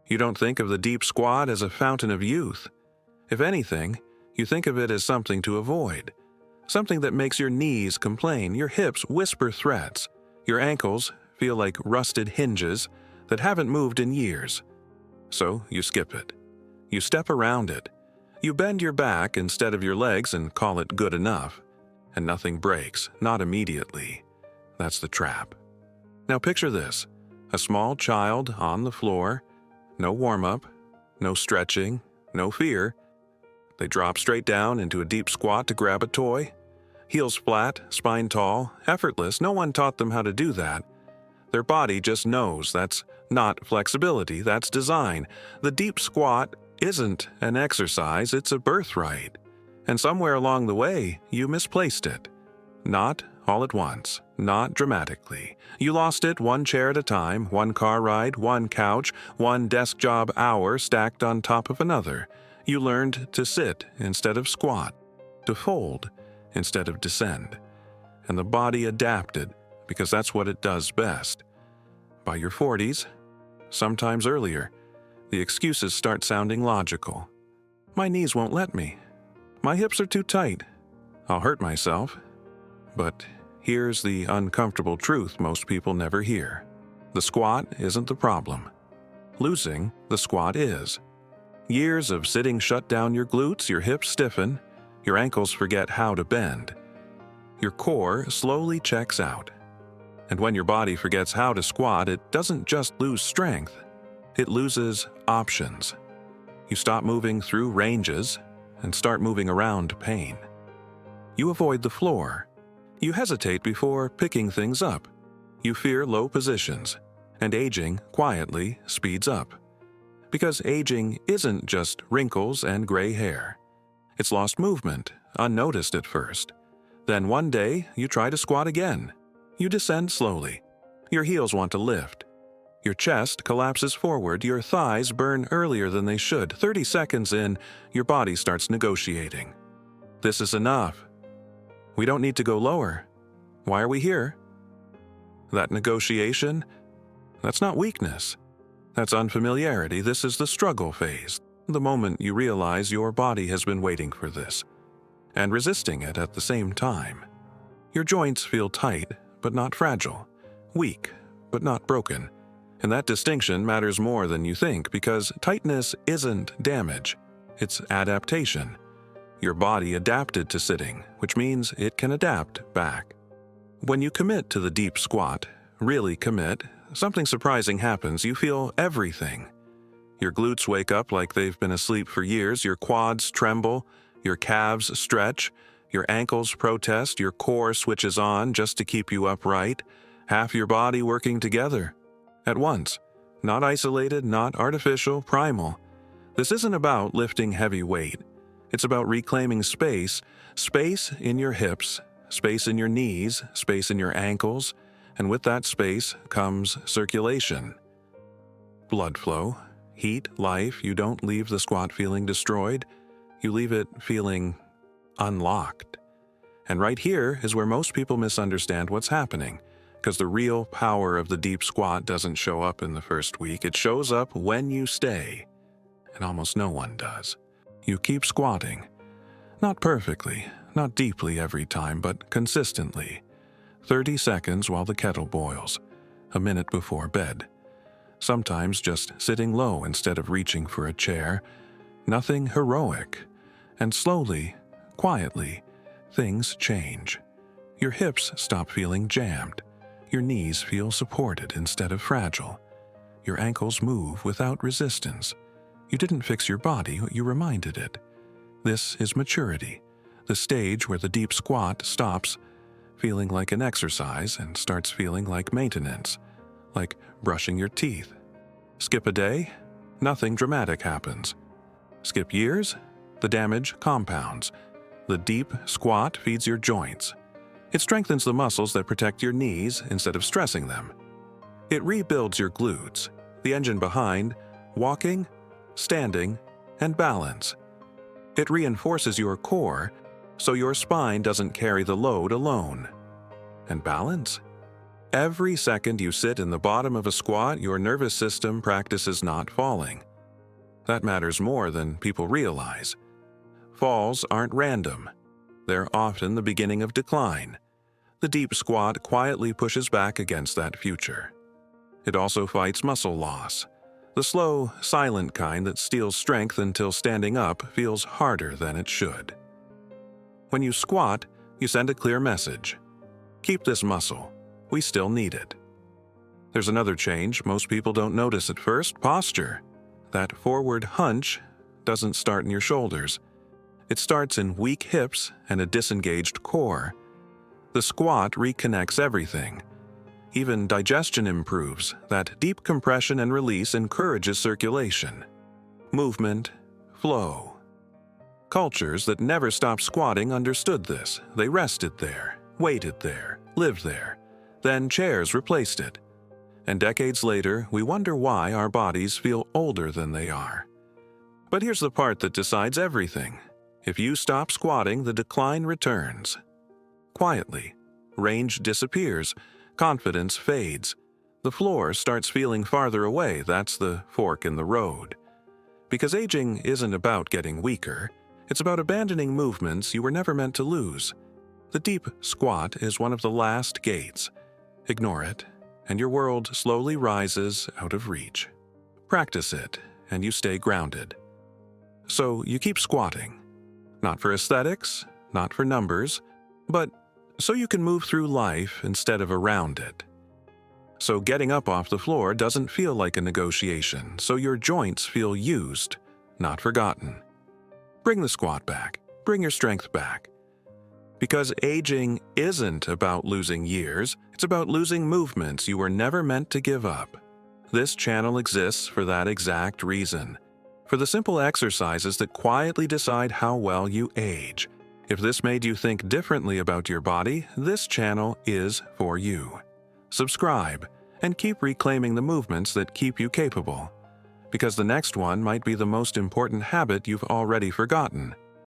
You don't think of the deep squat as a fountain of youth. If anything, you think of it as something to avoid. Something that makes your knees complain, your hips whisper threats, your ankles feel like rusted hinges that haven't moved in years. So you skip it. You step around it. You bend your back instead of your legs and call it good enough. And nothing breaks, not immediately. That's the trap. Now picture this. A small child on the floor, no warm-up, no stretching, no fear. They drop straight down into a deep squat to grab a toy. Heels flat, spine tall, effortless. No one taught them how to do that. Their body just knows that's not flexibility, that's design. The deep squat isn't an exercise, it's a birthright. And somewhere along the way, you misplaced it. Not all at once, not dramatically. You lost it one chair at a time, one car ride, one couch, one desk job hour stacked on top of another. You learned to sit instead of squat, to fold instead of descend. And the body adapted because that's what it does best. By your 40s, sometimes earlier, the excuses start sounding logical. My knees won't let me. My hips are too tight. I'll hurt myself. But here's the uncomfortable truth most people never hear. The squat isn't the problem. Losing the squat is. Years of sitting shut down your glutes, your hips stiffen, your ankles forget how to bend. Your core slowly checks out. And when your body forgets how to squat, it doesn't just lose strength. It loses options. You stop moving through ranges and start moving around pain. You avoid the floor. You hesitate before picking things up. You fear low positions, and aging quietly speeds up. Because aging isn't just wrinkles and gray hair. It's lost movement, unnoticed at first. Then one day, you try to squat again. You descend slowly. Your heels want to lift. Your chest collapses forward, your thighs burn earlier than they should. 30 seconds in, your body starts negotiating. This is enough. We don't need to go lower. Why are we here? That negotiation, that's not weakness. That's unfamiliarity. This is the struggle phase. The moment you realize your body has been waiting for this, and resisting it at the same time. Your joints feel tight, but not fragile. Weak, but not broken. And that distinction matters more than you think because tightness isn't damage. It's adaptation. Your body adapted to sitting, which means it can adapt back. When you commit to the deep squat, really commit, something surprising happens. You feel everything. Your glutes wake up like they've been asleep for years. Your quads tremble. Your calves stretch. Your ankles protest. Your core switches on just to keep you upright. Half your body working together. At once. Not isolated, not artificial, primal. This isn't about lifting heavy weight. It's about reclaiming space. Space in your hips, space in your knees, space in your ankles, and with that space comes circulation. Blood flow, heat, life. You don't leave the squat feeling destroyed. You leave it feeling unlocked. And right here is where most people misunderstand what's happening, because the real power of the deep squat doesn't show up in the first week. It shows up when you stay, and almost no one does. You keep squatting. Not perfectly, not deeply every time, but consistently. 30 seconds while the kettle boils, a minute before bed. Sometimes just sitting low instead of reaching for a chair. Nothing heroic. And slowly, quietly, things change. Your hips stop feeling jammed. Your knees feel supported instead of fragile. Your ankles move without resistance. You didn't fix your body, you reminded it. This is maturity, the stage where the deep squat stops feeling like an exercise and starts feeling like maintenance, like brushing your teeth. Skip a day, nothing dramatic happens. Skip years, the damage compounds. The deep squat feeds your joints. It strengthens the muscles that protect your knees instead of stressing them. It rebuilds your glutes, the engine behind walking, standing, and balance. It reinforces your core so your spine doesn't carry the load alone. And balance? Every second you sit in the bottom of a squat, your nervous system practices not falling. That matters more than people realize. Falls aren't random. They're often the beginning of decline. The deep squat quietly pushes back against that future. It also fights muscle loss, the slow, silent kind that steals strength until standing up feels harder than it should. When you squat, you send a clear message. Keep this muscle. We still need it. There's another change most people don't notice at first: posture. That forward hunch doesn't start in your shoulders. It starts in weak hips and a disengaged core. The squat reconnects everything. Even digestion improves. That deep compression and release encourages circulation, movement, flow. Cultures that never stopped squatting understood this. They rested there, waited there, lived there. Then chairs replaced it. And decades later, we wonder why our bodies feel older than they are. But here's the part that decides everything. If you stop squatting, the decline returns. Quietly, range disappears, confidence fades. The floor starts feeling farther away. That's the fork in the road. Because aging isn't about getting weaker. It's about abandoning movements you were never meant to lose. The deep squat is one of the last gates. Ignore it, and your world slowly rises out of reach. Practice it, and you stay grounded. So you keep squatting. Not for aesthetics, not for numbers, but so you can move through life instead of around it. So getting up off the floor doesn't feel like a negotiation, so your joints feel used, not forgotten. Bring the squat back. Bring your strength back. Because aging isn't about losing years, it's about losing movements you were never meant to give up. This channel exists for that exact reason. For the simple exercises that quietly decide how well you age. If this made you think differently about your body, this channel is for you. Subscribe, and keep reclaiming the movements that keep you capable. Because the next one might be the most important habit you've already forgotten.